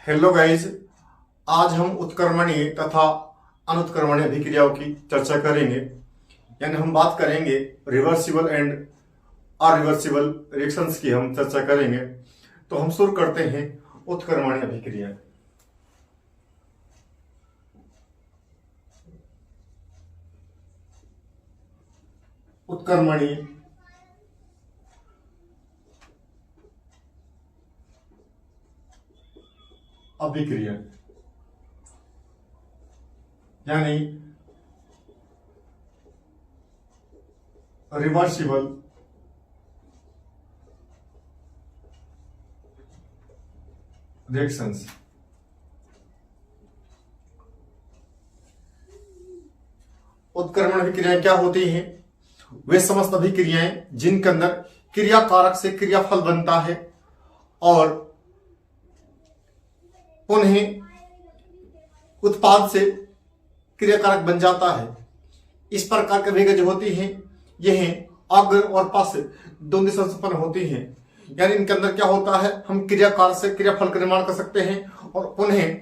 Hello guys, आज हम उत्क्रमणीय तथा अनुत्क्रमणीय अभिक्रियाओं की चर्चा करेंगे। यानी हम बात करेंगे रिवर्सिबल एंड अरिवर्सिबल रिएक्शंस की हम चर्चा करेंगे। तो हम शुरू करते हैं उत्क्रमणीय अभिक्रिया। उत्क्रमणीय अभिक्रिया यानी रिवर्सिबल रिएक्शंस। उत्क्रमण अभिक्रियाएं क्या होती हैं? वे समस्त अभिक्रियाएं जिनके अंदर क्रियाकारक से क्रियाफल बनता है और उन्हें उत्पाद से क्रियाकारक बन जाता है। इस प्रकार की अभिक्रिया जो होती हैं यह अग्र और पश दोनों दिशा से संपन्न होती हैं। यानी इनके अंदर क्या होता है, हम क्रियाकारक से क्रियाफल का निर्माण कर सकते हैं और पुनः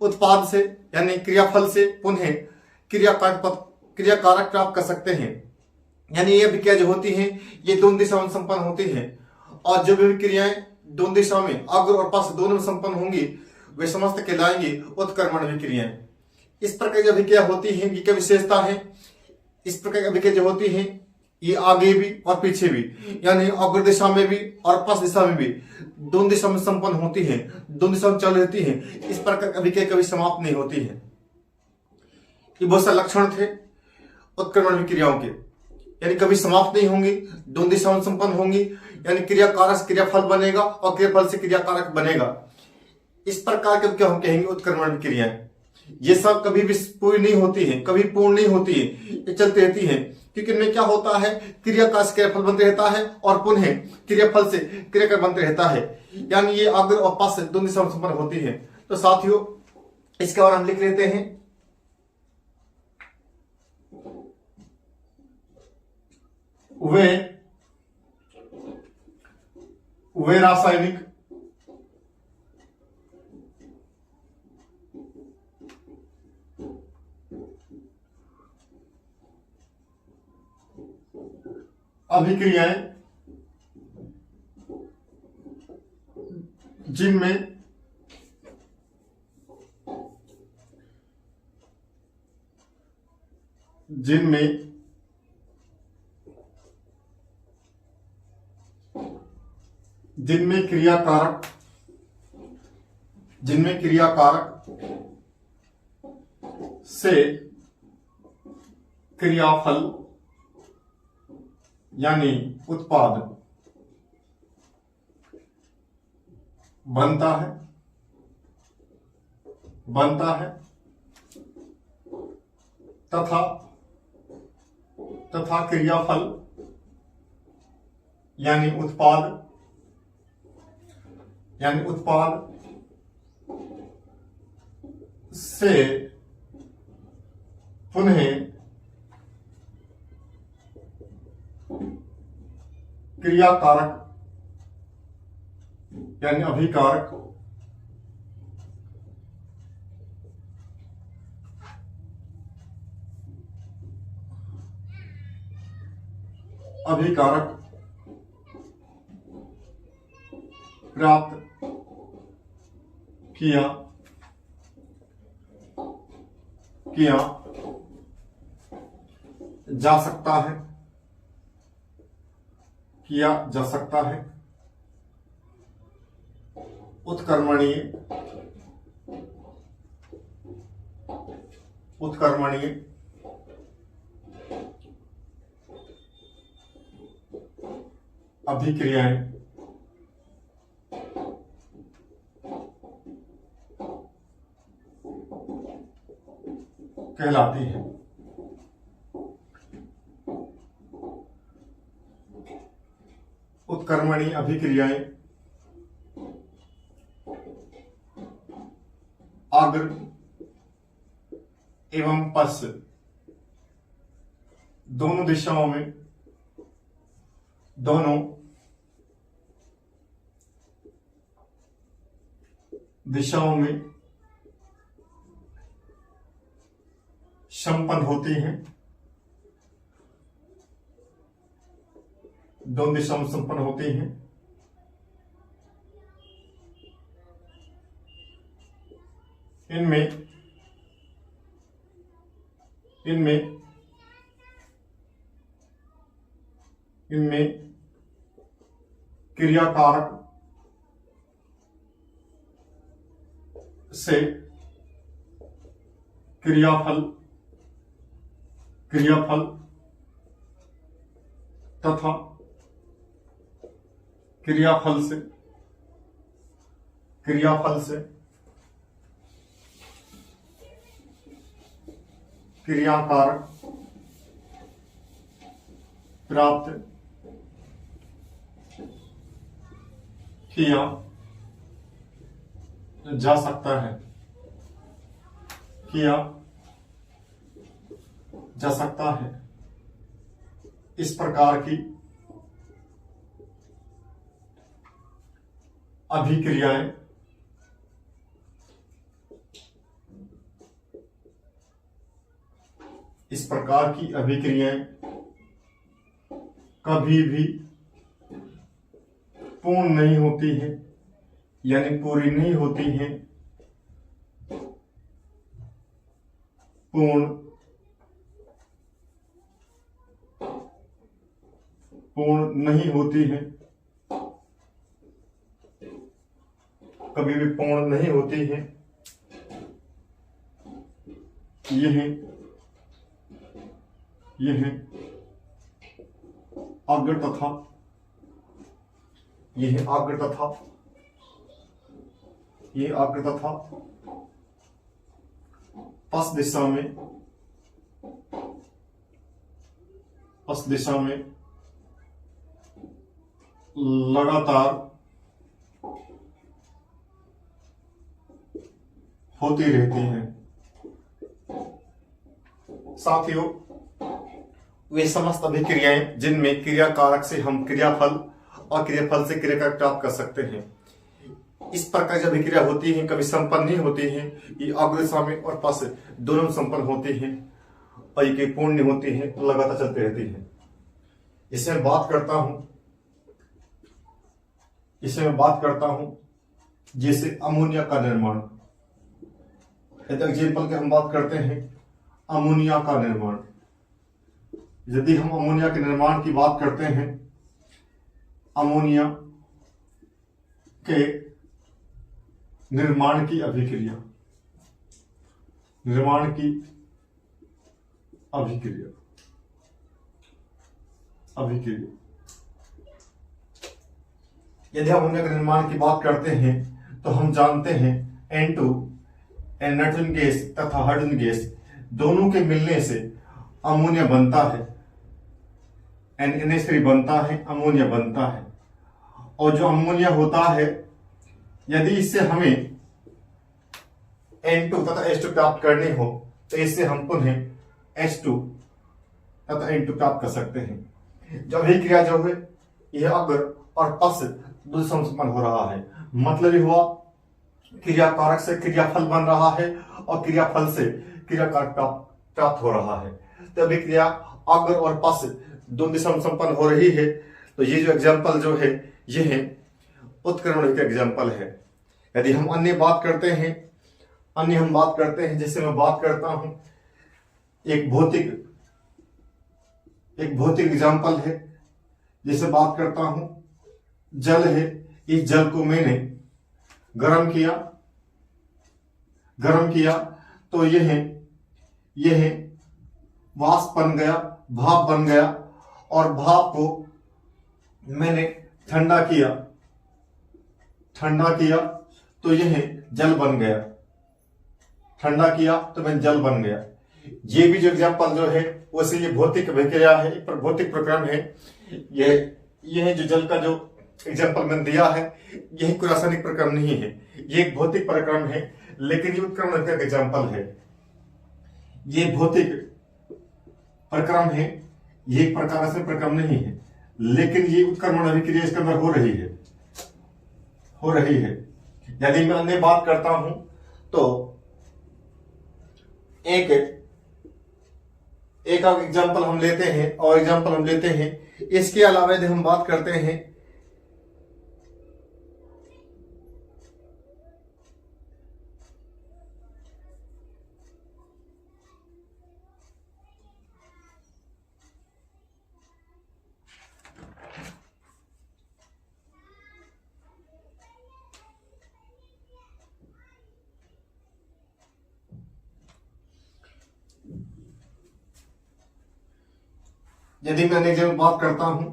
उत्पाद से यानी क्रियाफल से पुनः क्रियाकारक प्राप्त कर सकते हैं। यानी ये अभिक्रिया जो होती हैं ये दोनों दिशाओं में संपन्न होती हैं और जो भी क्रियाएं दोनों दिशाओं में अग्र और पश दोनों में संपन्न होंगी वे समस्त कहलाएंगी उत्क्रमण अभिक्रियाएं। इस प्रकार की अभिक्रिया होती है, ये क्या विशेषता है? इस प्रकार की अभिक्रिया जो होती है ये आगे भी और पीछे भी यानी अग्र दिशा में भी और पश दिशा में भी दोनों दिशा में संपन्न होती है, दोनों दिशा में चल रहती है। इस प्रकार की अभिक्रिया कभी समाप्त नहीं होती है। ये बहुत सारे लक्षण थे उत्क्रमण अभिक्रियाओं के, यानी कभी समाप्त नहीं होंगी, दोनों दिशाओं में संपन्न होंगी, यानी क्रियाकारक से क्रियाफल बनेगा और क्रियाफल से क्रियाकारक बनेगा। इस प्रकार के क्या हम कहेंगे उत्क्रमण अभिक्रियाएं। ये सब कभी भी पूरी नहीं होती है, कभी पूर्ण नहीं होती है, ये चलती रहती है क्योंकि इनमें क्या होता है, क्रियाकारक से क्रियाफल बनते रहता है और पुनः क्रियाफल से क्रियाकारक बनते रहता है। यानी ये अग्र और पश दोनों दिशा में संपन्न होती है। तो साथियों इसके बाद हम लिख लेते हैं वे रासायनिक अभिक्रियाएं जिनमें क्रियाकारक से क्रियाफल यानी उत्पाद बनता है तथा क्रियाफल यानी उत्पाद से पुनः क्रियाकारक यानी अभिकारक प्राप्त किया जा सकता है। उत्क्रमणीय अभिक्रियाएं कहलाती है। उत्क्रमणीय अभिक्रियाएं अग्र एवं पश दोनों दिशाओं में दिशाओं में संपन्न होती हैं, दोनों दिशाओं में संपन्न होती हैं। इनमें क्रियाकारक से क्रियाफल तथा क्रियाफल से क्रियाकारक प्राप्त किया जा सकता है, इस प्रकार की अभिक्रियाएं कभी भी पूर्ण नहीं होती हैं, यानी पूरी नहीं होती हैं, पूर्ण नहीं होती हैं, कभी भी पूर्ण नहीं होती हैं। यह अग्र तथा पश्च दिशा में लगातार होती रहती हैं। साथियों, वे समस्त अभिक्रियाएं जिनमें क्रियाकारक से हम क्रियाफल और क्रियाफल से क्रियाकारक प्राप्त कर सकते हैं, इस प्रकार की अभिक्रिया होती हैं, कभी संपन्न नहीं होती हैं। ये अग्र दिशा में और पश्च दोनों में संपन्न होती हैं और ये पूर्ण नहीं होती हैं, लगातार चलती रहती हैं। इसमें मैं बात करता हूं जैसे अमोनिया का निर्माण। एग्जाम्पल की हम बात करते हैं अमोनिया का निर्माण। यदि हम अमोनिया के निर्माण की बात करते हैं, अमोनिया के निर्माण की अभिक्रिया यदि हम अमोनिया के निर्माण की बात करते हैं तो हम जानते हैं N2 नाइट्रोजन गैस तथा हाइड्रोजन गैस दोनों के मिलने से अमोनिया बनता है, NH3 बनता है, अमोनिया बनता है। और जो अमोनिया होता है, यदि इससे हमें N2 तथा H2 प्राप्त करनी हो तो इससे हम पुनः H2 तथा N2 प्राप्त कर सकते हैं। जो अभिक्रिया जो है यह अग्र और पश्च दोनों संपन्न हो रहा है। मतलब हुआ क्रियाकारक से क्रियाफल बन रहा है और क्रियाफल से क्रियाकारक प्राप्त हो रहा है। तो अभिक्रिया अग्र और पश्च दोनों दिशा में संपन्न हो रही है। तो ये जो एग्जाम्पल जो है ये है उत्क्रमण का एग्जाम्पल है। यदि हम अन्य बात करते हैं, जैसे मैं बात करता हूं एक भौतिक एग्जाम्पल है। जैसे बात करता हूं जल है, इस जल को मैंने गर्म किया तो यह वाष्प बन गया, भाप बन गया, और भाप को मैंने ठंडा किया तो यह जल बन गया, जल बन गया। ये भी जो एग्जाम्पल जो है वैसे ये भौतिक अभिक्रिया है, एक भौतिक प्रक्रम है। यह जो जल का जो एग्जाम्पल मैंने दिया है यह कोई रासायनिक प्रक्रम नहीं है, ये एक भौतिक प्रक्रम है। लेकिन ये उत्क्रमण का एग्जाम्पल है, ये भौतिक प्रक्रम है, ये एक प्रकार से प्रक्रम नहीं है, लेकिन ये उत्क्रमण अभिक्रिया इसके अंदर हो रही है। यदि मैं अन्य बात करता हूं तो एक एग्जांपल हम लेते हैं और एग्जांपल हम लेते हैं। इसके अलावा यदि हम बात करते हैं यदि मैं नेक्स्ट बात करता हूं,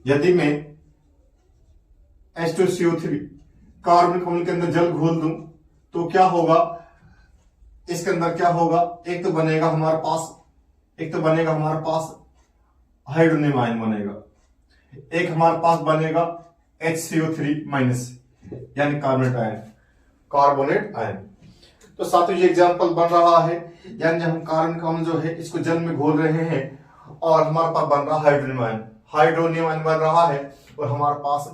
यदि मैं H2CO3 कार्बन अम्ल के अंदर जल घोल दूं तो क्या होगा, इसके अंदर क्या होगा, एक तो बनेगा हमारे पास हाइड्रोनियम आयन बनेगा, एक हमारे पास बनेगा HCO3 माइनस यानी कार्बोनेट आयन। तो साथियों ये एग्जांपल बन रहा है, यानी हम कार्बन का अम्ल जो है इसको जल में घोल रहे हैं और हमारे पास बन रहा हाइड्रोनियम आयन बन रहा है और हमारे पास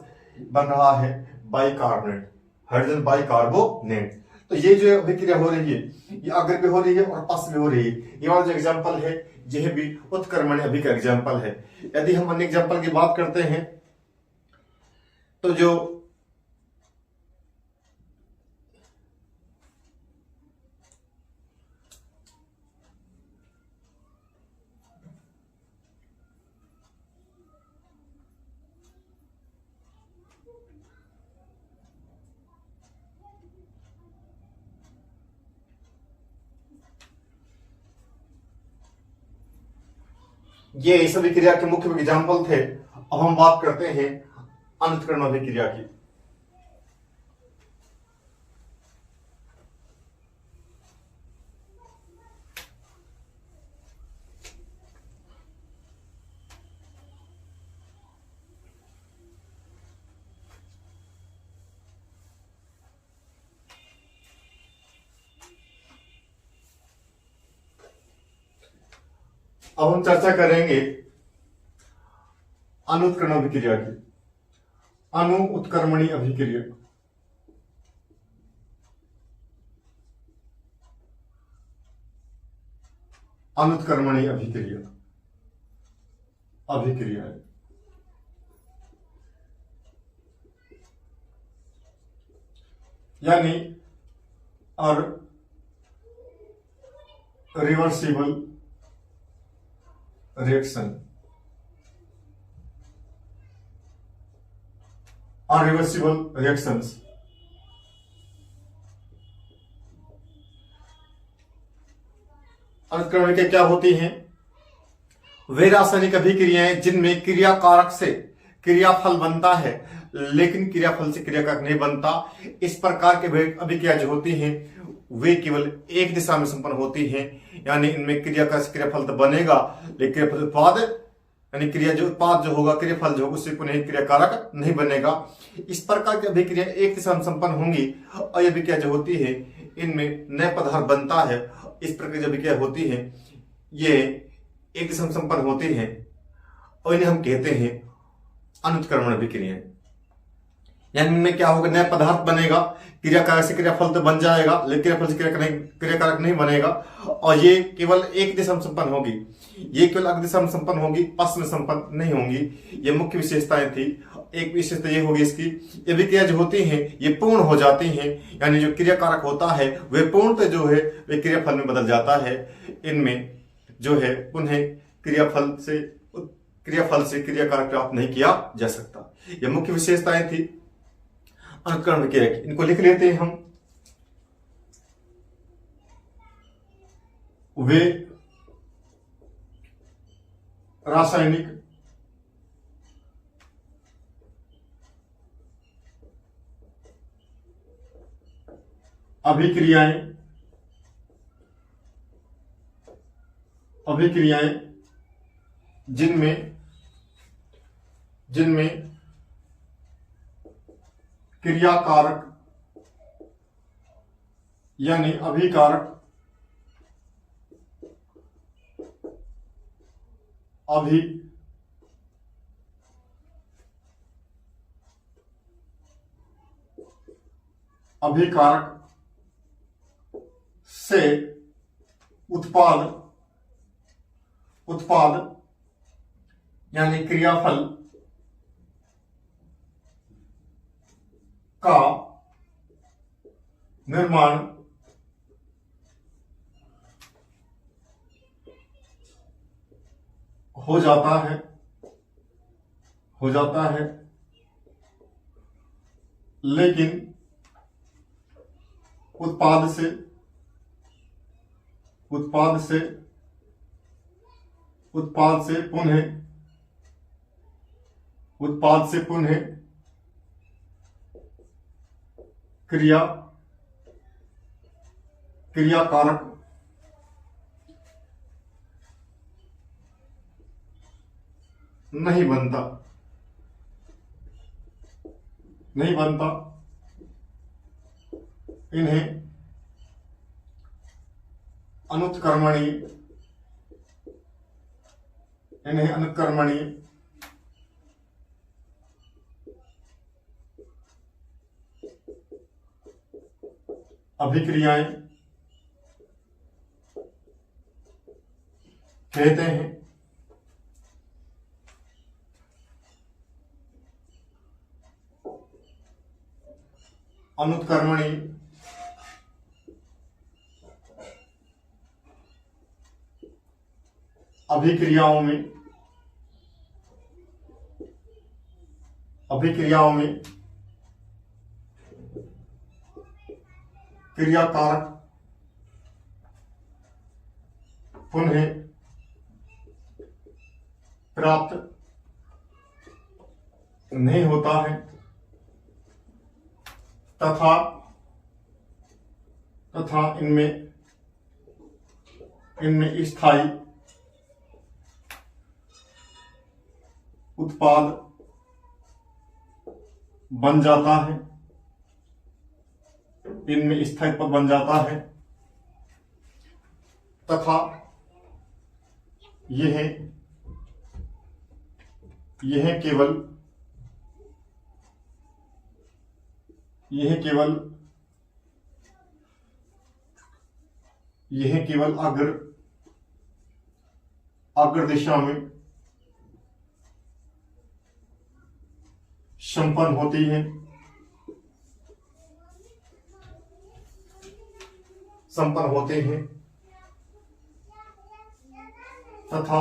बन रहा है बाइकार्बोनेट, हाइड्रोजन बाइकार्बोनेट। तो ये जो अभिक्रिया हो रही है ये अग्र भी हो रही है और पश्च भी हो रही है। ये वाला जो एग्जांपल है यह भी उत्क्रमण अभिक्रिया एग्जांपल है। यदि हम अन्य एग्जांपल की बात करते हैं तो जो ये इस अभिक्रिया के मुख्य एग्जाम्पल थे। अब हम बात करते हैं अनुत्क्रमण अभिक्रिया की। अब हम चर्चा करेंगे अनुत्क्रमण अभिक्रिया की, अणु उत्क्रमणी अभिक्रिया। अनुत्क्रमणी अभिक्रिया है यानी और रिवर्सिबल रिएक्शन और रिवर्सिबल रिएक्शंस। अनुत्क्रमण के क्या होती हैं? वे रासायनिक अभिक्रियाएं जिनमें क्रियाकारक से क्रियाफल बनता है लेकिन क्रियाफल से क्रियाकारक नहीं बनता। इस प्रकार के अभिक्रिया जो होती हैं वे केवल एक दिशा में संपन्न होती हैं, यानी इनमें क्रियाकारक से क्रियाफल तो बनेगा लेकिन उत्पाद यानी क्रिया जो उत्पाद जो होगा क्रियाफल जो होगा उससे पुनः क्रियाकारक नहीं बनेगा। इस प्रकार की अभिक्रिया एक दिशा में संपन्न होंगी और यह अभिक्रिया जो होती है इनमें नया पदार्थ बनता है। इस प्रकार की अभिक्रिया होती है ये एक दिशा में संपन्न होती है और इन्हें हम कहते हैं अनुत्क्रमण अभिक्रिया। यानी इनमें क्या होगा, नया पदार्थ बनेगा, क्रियाकारक से क्रियाफल तो बन जाएगा लेकिन क्रियाफल से क्रियाकारक नहीं बनेगा और ये केवल एक दिशा में संपन्न होगी, ये केवल अग्र दिशा में संपन्न होगी, पश्च में संपन्न नहीं होंगी। ये मुख्य विशेषताएं थी। एक विशेषता ये होगी इसकी, ये अभिक्रिया जो होती हैं ये पूर्ण हो जाती हैं, यानी जो क्रियाकारक होता है वह पूर्णतः जो है वे क्रियाफल में बदल जाता है। इनमें जो है पुनः क्रियाफल से क्रियाकारक प्राप्त नहीं किया जा सकता। यह मुख्य विशेषताएं थी अनुत्क्रमण की। इनको लिख लेते हैं हम। वे रासायनिक अभिक्रियाएं जिनमें क्रियाकारक यानी अभिकारक अभिकारक से उत्पाद यानी क्रियाफल का निर्माण हो जाता है लेकिन उत्पाद से पुनः क्रियाकारक नहीं बनता इन्हें अनुत्क्रमणीय अभिक्रियाएं कहते हैं। अनुत्क्रमणीय अभिक्रियाओं में क्रियाकारक पुनः प्राप्त नहीं होता है तथा इनमें स्थायी उत्पाद बन जाता है तथा यह केवल अग्र दिशा में संपन्न होती हैं तथा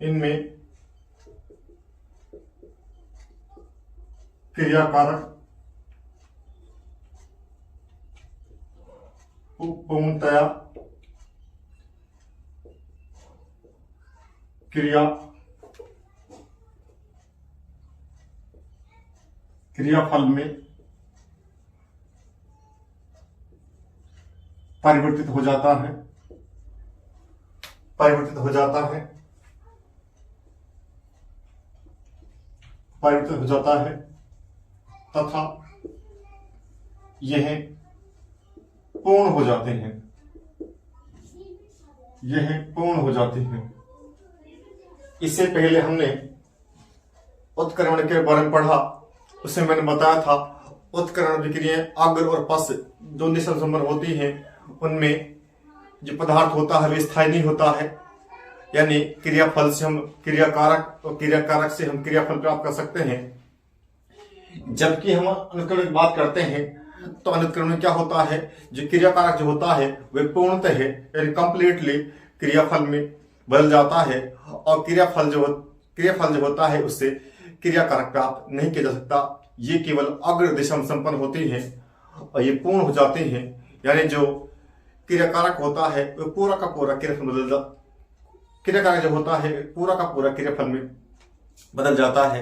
इनमें क्रियाकारक पूर्णतया क्रियाफल में परिवर्तित हो जाता है तथा यह पूर्ण हो जाते हैं। इससे पहले हमने उत्क्रमण के बारे में पढ़ा, उसमें मैंने बताया था उत्क्रमण विक्रियाएं अग्र और पश्च दोनों दिशा में संपन्न होती हैं। उनमें जो पदार्थ होता है वे स्थायी नहीं होता है, यानी क्रियाफल से हम क्रियाकारक और क्रियाकारक से हम क्रियाफल प्राप्त कर सकते हैं। जबकि हम अनुत्क्रमण की बात करते हैं तो अनुत्क्रमण में क्या होता है, जो क्रियाकारक जो होता है वह पूर्णतः है यानी कंप्लीटली क्रियाफल में बदल जाता है और क्रियाफल जो होता है उससे क्रियाकारक प्राप्त नहीं किया जा सकता। ये केवल अग्र दिशा में संपन्न होती हैं और ये पूर्ण हो जाते हैं, यानी जो क्रियाकारक होता है वह पूरा का पूरा क्रियाकारक जो होता है पूरा का पूरा क्रियाफल में बदल जाता है।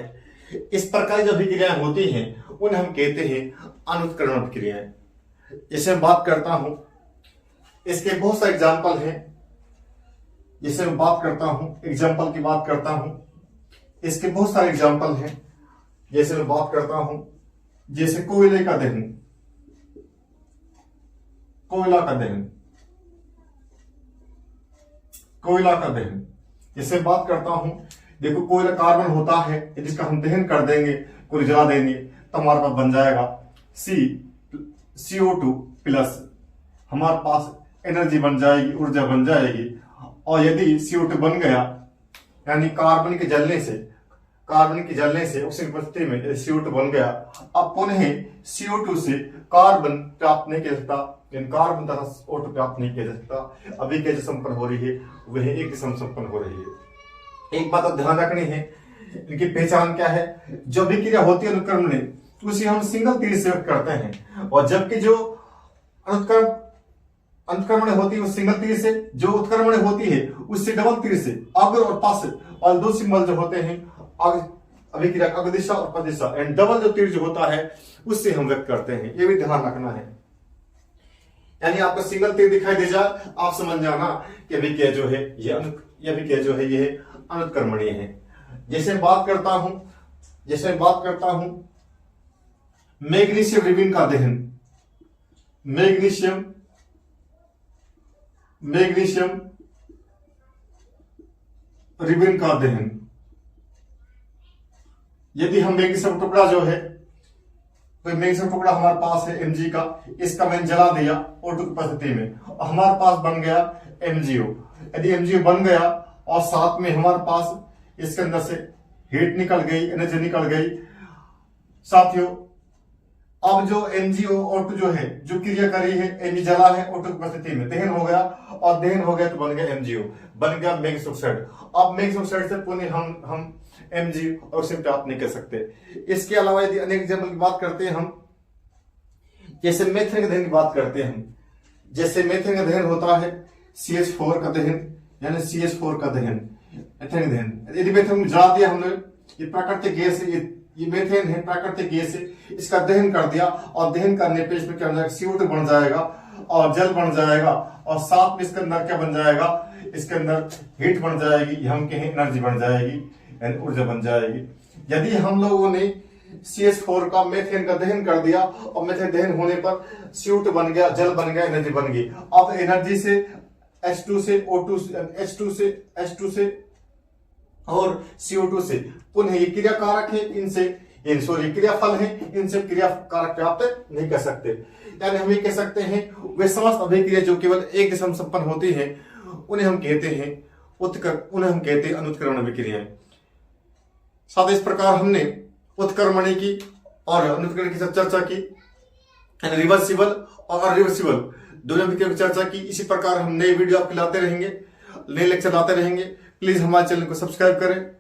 इस प्रकार जो अभिक्रियाएं होती हैं उन्हें हम कहते हैं अनुत्क्रमण अभिक्रियाएं। जैसे मैं बात करता हूं, इसके बहुत सारे एग्जाम्पल हैं। जैसे मैं बात करता हूं, एग्जाम्पल की बात करता हूं, इसके बहुत सारे एग्जाम्पल हैं। जैसे मैं बात करता हूं, जैसे कोयले का दहन, कोयला का दहन। जैसे बात करता हूं, देखो कोयला कार्बन होता है जिसका हम दहन कर देंगे, कोई जला देंगे तो हमारे पास बन जाएगा CO2 प्लस, हमारे पास एनर्जी बन जाएगी, ऊर्जा बन जाएगी। और यदि CO2 बन गया यानी कार्बन के जलने से ऑक्सीजन की उपस्थिति में यदि CO2 बन गया, अब पुनः CO2 से कार्बन प्राप्त नहीं किया सकता, कार्बन तथा O2 प्राप्त नहीं किया जा सकता। अभिक्रिया जो संपन्न हो रही है वह एक दिशा में संपन्न हो रही है। एक बात ध्यान रखनी है, इनकी पहचान क्या है। जो अभिक्रिया होती है अनुक्रमण में, उसे हम सिंगल तीर से व्यक्त करते हैं, और जबकि जो अनुक्रमण होती है वो सिंगल तीर से, जो उत्क्रमण होती है उससे डबल तीर से। अग्र और पार्श्व और दो सिंबल जो होते हैं अभिक्रिया अग्र दिशा और पश्च दिशा, एंड डबल जो तीर जो होता है उससे हम व्यक्त करते हैं। ये भी ध्यान रखना है। यानी आपको सिंगल तीर दिखाई दे जाए, आप समझ जाना कि अभिक्रिया जो है ये अनुत्क्रमणीय है। जैसे बात करता हूं मैग्नीशियम रिबिन का दहन। मैग्नीशियम रिबिन का दहन, यदि हम मैग्नीशियम टुकड़ा जो है, तो मैग्नीशियम टुकड़ा हमारे पास है Mg का, इसका मैंने जला दिया O2 की उपस्थिति में, और हमारे पास बन गया MgO। यदि MgO बन गया और साथ में हमारे पास इसके अंदर से हीट निकल गई, एनर्जी निकल गई साथियों, अब जो MgO O2 जो है जो क्रिया कर रही है, Mg जला है O2 की उपस्थिति में, दहन हो गया, और दहन हो गया तो बन गया MgO, बन गया मैग्नीशियम ऑक्साइड। अब मैग्नीशियम ऑक्साइड से पुनः हम Mg ऑक्सीजन प्राप्त नहीं कर सकते। इसके अलावा यदि अनेक एग्जाम्पल की बात करते हैं हम, जैसे मेथेन के दहन की बात करते हैं हम, जैसे मेथेन का दहन होता है CH4 का दहन, यानी CH4 का दहन, मेथेन दहन। यदि मेथेन को जला दिया हमने, ये प्राकृतिक गैस है, ये मेथेन है, प्राकृतिक गैस है, इसका दहन कर दिया, और दहन करने पे इसमें क्या बन जाएगा, CO2 बन जाएगा और जल बन जाएगा, और साथ में इसके अंदर क्या बन जाएगा, इसके अंदर हीट बन जाएगी, हम कहें एनर्जी बन जाएगी, ऊर्जा बन जाएगी। यदि हम लोगों ने CH4 का मेथेन का दहन कर दिया, और मेथेन दहन होने पर CO2 बन गया, जल बन गया, एनर्जी बन गई। अब एनर्जी से H2 से O2 से H2 से और CO2 से पुनः ये क्रिया कारक है, इनसे क्रियाफल है, इनसे क्रिया कारक प्राप्त नहीं कर सकते। यानी हम ये कह सकते हैं वे समस्त अभिक्रिया जो केवल एक दिशा में संपन्न होती हैं उन्हें हम कहते हैं अनुत्क्रमण अभिक्रियाएं। साथ इस प्रकार हमने उत्क्रमणी की और अनुत्क्रमण की चर्चा की, रिवर्सिबल और अनरिवर्सिबल दोनों अभिक्रिया की चर्चा की। इसी प्रकार हम नए वीडियो आपके लाते रहेंगे, नए लेक्चर लाते रहेंगे। प्लीज हमारे चैनल को सब्सक्राइब करें।